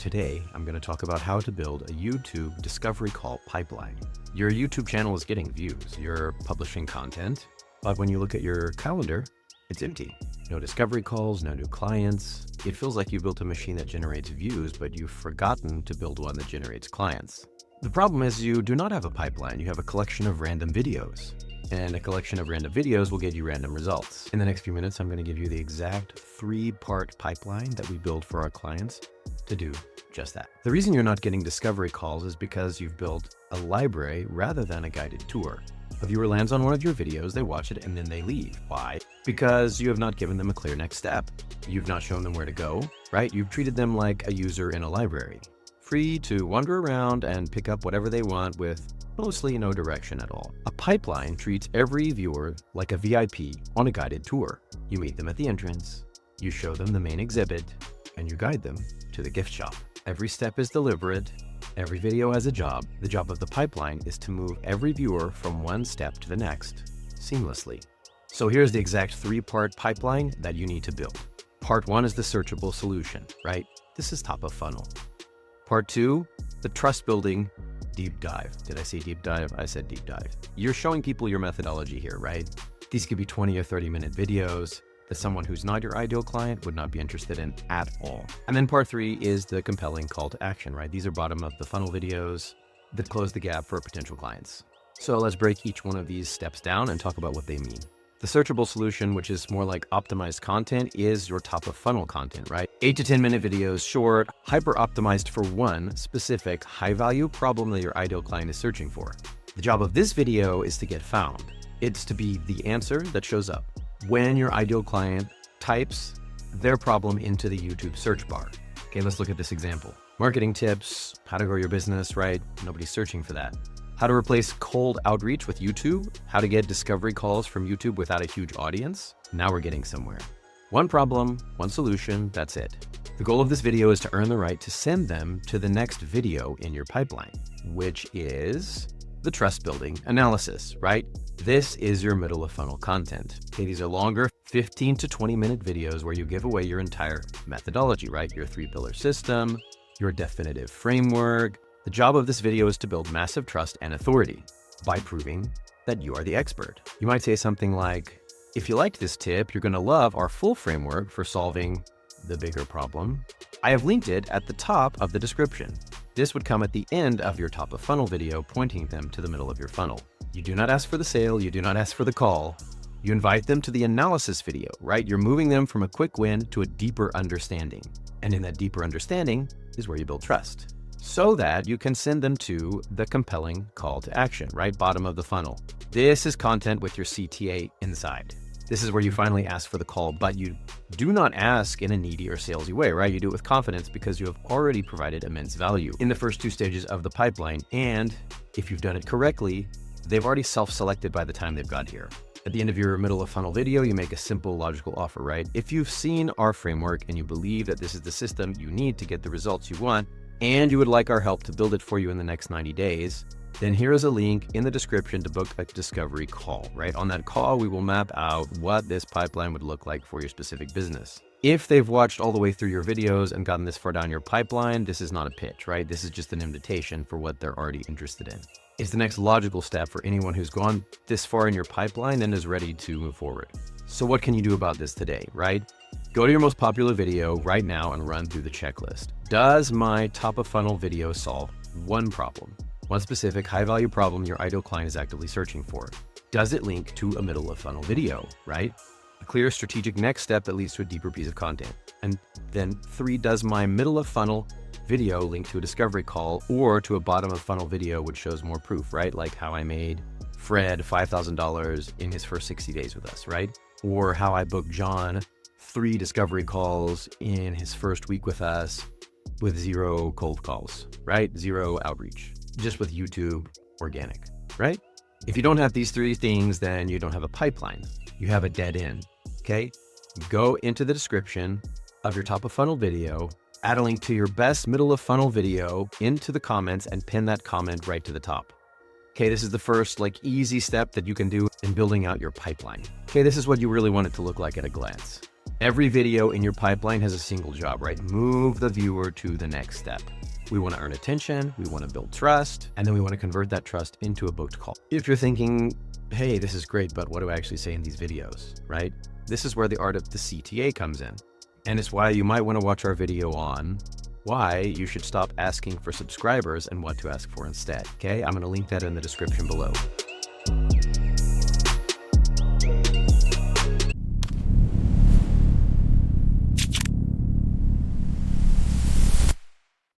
Today, I'm going to talk about how to build a YouTube discovery call pipeline. Your YouTube channel is getting views, you're publishing content, but when you look at your calendar, it's empty. No discovery calls, no new clients. It feels like you built a machine that generates views, but you've forgotten to build one that generates clients. The problem is you do not have a pipeline, you have a collection of random videos. And a collection of random videos will get you random results. In the next few minutes, I'm going to give you the exact 3-part pipeline that we build for our clients to do just that. The reason you're not getting discovery calls is because you've built a library rather than a guided tour. A viewer lands on one of your videos, they watch it, and then they leave. Why? Because you have not given them a clear next step. You've not shown them where to go, right? You've treated them like a user in a library, free to wander around and pick up whatever they want with mostly no direction at all. A pipeline treats every viewer like a VIP on a guided tour. You meet them at the entrance, you show them the main exhibit, and you guide them to the gift shop. Every step is deliberate. Every video has a job. The job of the pipeline is to move every viewer from one step to the next seamlessly. So here's the exact 3-part pipeline that you need to build. Part 1 is the searchable solution, right? This is top of funnel. Part 2, the trust building deep dive. Did I say deep dive? I said deep dive. You're showing people your methodology here, right? These could be 20 or 30-minute videos that someone who's not your ideal client would not be interested in at all. And then part 3 is the compelling call to action, right? These are bottom of the funnel videos that close the gap for potential clients. So let's break each one of these steps down and talk about what they mean. The searchable solution, which is more like optimized content, is your top of funnel content, right? 8 to 10-minute videos, short, hyper optimized for one specific high value problem that your ideal client is searching for. The job of this video is to get found. It's to be the answer that shows up when your ideal client types their problem into the YouTube search bar. Okay, let's look at this example. Marketing tips, how to grow your business, right? Nobody's searching for that. How to replace cold outreach with YouTube, how to get discovery calls from YouTube without a huge audience. Now we're getting somewhere. One problem, one solution, that's it. The goal of this video is to earn the right to send them to the next video in your pipeline, which is the trust building analysis, right? This is your middle of funnel content. Okay, these are longer 15 to 20-minute videos where you give away your entire methodology, right? Your 3-pillar system, your definitive framework. The job of this video is to build massive trust and authority by proving that you are the expert. You might say something like, if you liked this tip, you're going to love our full framework for solving the bigger problem. I have linked it at the top of the description. This would come at the end of your top of funnel video, pointing them to the middle of your funnel. You do not ask for the sale. You do not ask for the call. You invite them to the analysis video, right? You're moving them from a quick win to a deeper understanding. And in that deeper understanding is where you build trust, so that you can send them to the compelling call to action, right? Bottom of the funnel. This is content with your CTA inside. This is where you finally ask for the call, but you do not ask in a needy or salesy way, right? You do it with confidence because you have already provided immense value in the first 2 stages of the pipeline. And if you've done it correctly, they've already self-selected by the time they've got here. At the end of your middle of funnel video, you make a simple logical offer, right? If you've seen our framework and you believe that this is the system you need to get the results you want, and you would like our help to build it for you in the next 90 days, then here is a link in the description to book a discovery call, right? On that call, we will map out what this pipeline would look like for your specific business. If they've watched all the way through your videos and gotten this far down your pipeline, this is not a pitch, right? This is just an invitation for what they're already interested in. It's the next logical step for anyone who's gone this far in your pipeline and is ready to move forward. So what can you do about this today, right? Go to your most popular video right now and run through the checklist. Does my top of funnel video solve one problem? One specific high value problem your ideal client is actively searching for? Does it link to a middle of funnel video, right? A clear strategic next step that leads to a deeper piece of content. And then 3, does my middle of funnel video link to a discovery call or to a bottom of funnel video which shows more proof, right? Like how I made Fred $5,000 in his first 60 days with us, right? Or how I booked John 3 discovery calls in his first week with us with 0 cold calls, right? 0 outreach, just with YouTube organic, right? If you don't have these 3 things, then you don't have a pipeline. You have a dead end, okay? Go into the description of your top of funnel video, add a link to your best middle of funnel video into the comments and pin that comment right to the top. Okay, this is the first easy step that you can do in building out your pipeline. Okay, this is what you really want it to look like at a glance. Every video in your pipeline has a single job, right? Move the viewer to the next step. We want to earn attention, we want to build trust, and then we want to convert that trust into a booked call. If you're thinking, hey, this is great, but what do I actually say in these videos, right? This is where the art of the CTA comes in. And it's why you might want to watch our video on why you should stop asking for subscribers and what to ask for instead, okay? I'm going to link that in the description below.